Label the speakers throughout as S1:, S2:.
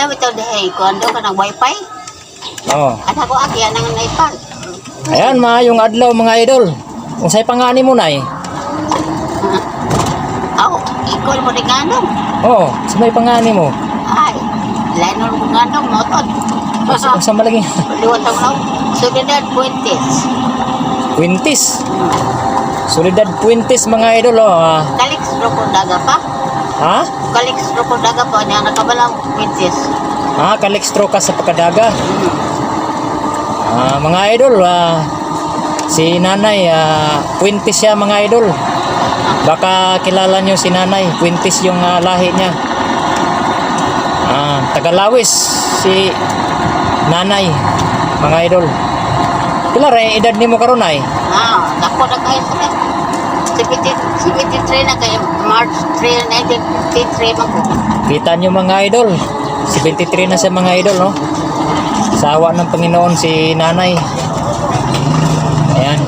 S1: daw ito dahil kuando ka ng wifi.
S2: Oh.
S1: At ako agyan ng iPad.
S2: Ayan, maayong adlaw mga idol. Kung sa'y pangani mo na eh.
S1: Ako, ikol mo rin nga nung.
S2: Oo, sa may pangani mo.
S1: Ay, lain mo nga nung, motod.
S2: Sa malaging
S1: Liwan tang nung, Soledad Puentes.
S2: Puentes. Soledad Puentes mga idol. Oh.
S1: Kalix Rocondaga pa.
S2: Ha?
S1: Kalix Rocondaga pa, niya nakabalang Puentes.
S2: Kalextro ka sa Pakadaga. Mga idol, si nanay, Puentes siya mga idol. Baka kilala nyo si nanay, Puentes yung lahi niya. Tagalawis si nanay, mga idol. Pila rin, edad ni mo karon ay?
S1: Ako na kayo sa 73 na kayo, March 3, 1953 mag
S2: Kita nyo mga idol, 73 na sa mga idol, no? Sawa ng Panginoon si nanay. Ayan.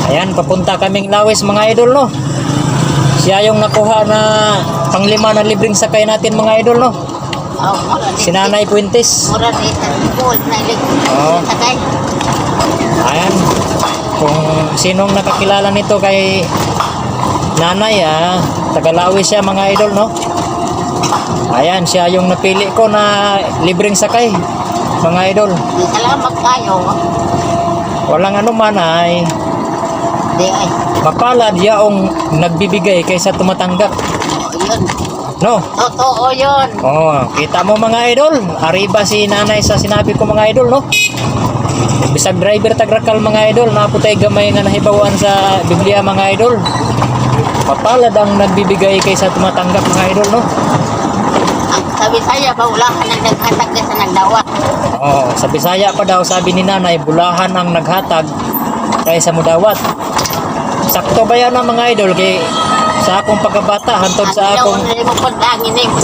S2: Ayan, papunta kaming Lawis mga idol, no? Siya yung nakuha na panglima na libreng sakay natin mga idol, no? Si Nanay Puentes.
S1: Mura na itan, na sakay.
S2: Ayan. Kung sinong nakakilala nito kay nanay, Tagalawis siya mga idol, no? Ayan, siya yung napili ko na libreng sakay mga idol.
S1: Salamat kayo.
S2: Walang anuman ay mapalad yaong nagbibigay kaysa tumatanggap.
S1: Yun.
S2: No?
S1: Totoo yun.
S2: Kita mo mga idol, arriba si nanay sa sinabi ko mga idol, no? Bisag driver tagrakal mga idol, naputay gamay nga nahibawan sa Biblia mga idol. Mapalad ang nagbibigay kaysa tumatanggap mga idol, no?
S1: Ang sa Bisaya ba, ulahan ang naghatag ka sa nagdawat.
S2: Sa Bisaya pa daw sabi ni nanay, bulahan ang naghatag kaysa mudawat. Sakto ba yan mga idol? Kay sa akong pagkabata, hantod sa akong...
S1: Ang ginaunay mo panlangin na mo.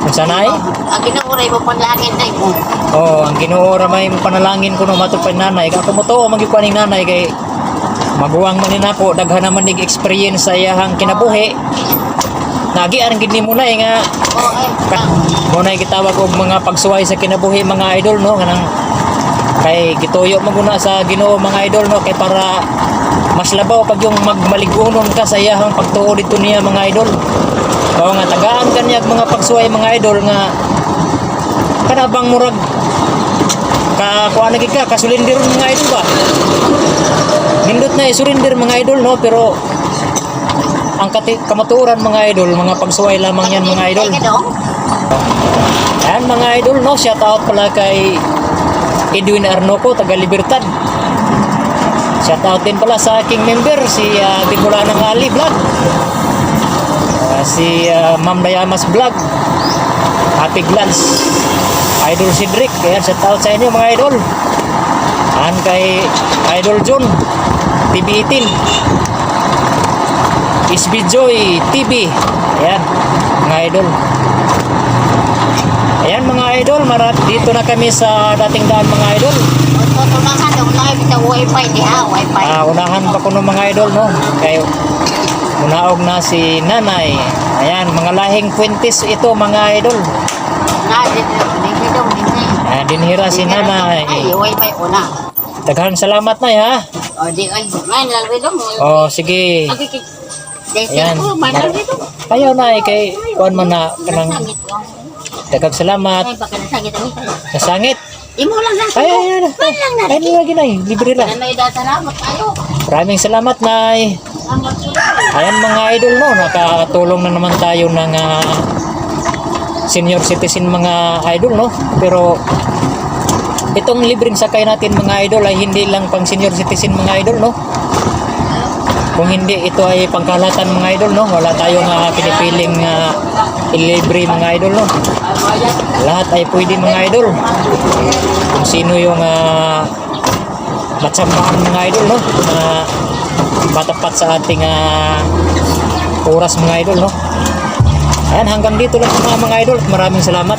S2: Kung sanay?
S1: Ang ginaunay mo panlangin na mo.
S2: Ang ginuora may panalangin ko no matupad nanay. Ako mo to, magikuan ni nanay kay maguwang man din ako, daghan naman nig experience sa iyahang kinabuhi. Nagi ang gid nimo na nga mo na gitawag og mga pagsuway sa kinabuhi mga idol, no? Kanang kay gituyo maguna sa Ginoo mga idol, no? Kay para mas labaw pag yung magmaligunon ka sa iyahang pagtuo dito niya mga idol. Nga tagaan kanya mga pagsuway mga idol nga kanabang murag kuha na ka kasulindir mga idol ba. Nindot na surrender mga idol, no? Pero ang kamaturan mga idol, mga pagsuway lamang yan mga idol. Ayan mga idol, no? Shout out pala kay Edwin Arnoco, taga Libertad. Shout out din pala sa aking member, si Bimula ng Ali Vlog, si Ma'am Dayamas Vlog, Happy Glance, Idol Cedric. Ayan, shout out sa inyo mga idol. Ayan kay Idol John TV18, SB Joy TV. Ayan mga idol. Ayan mga idol, dito na kami sa dating daan mga idol. Unahan pa ko ng mga idol, no? Kaya unaog na si nanay. Ayan, mga lahing Puentes ito mga idol. Dinhira si nanay. Daghan salamat na ha. Sige. Ayan. Kayo na kay kuan man na kanang daghang salamat. Sa sangit.
S1: Imo lang na.
S2: Ay lagi nay, libre lang. Maraming salamat nay. Ayan mga idol, no, nakatulong na naman tayo ng senior citizen mga idol, no. Pero itong libreng sakay natin mga idol ay hindi lang pang senior citizen mga idol, no. Kung hindi ito ay pangkalahatan mga idol, no, wala tayong pinipiling ilibre mga idol, no. Lahat ay pwede mga idol. Kung sino yung matsambahan mga idol, no, na matapat sa ating oras mga idol, no. Ayan, hanggang dito lang mga idol. Maraming salamat.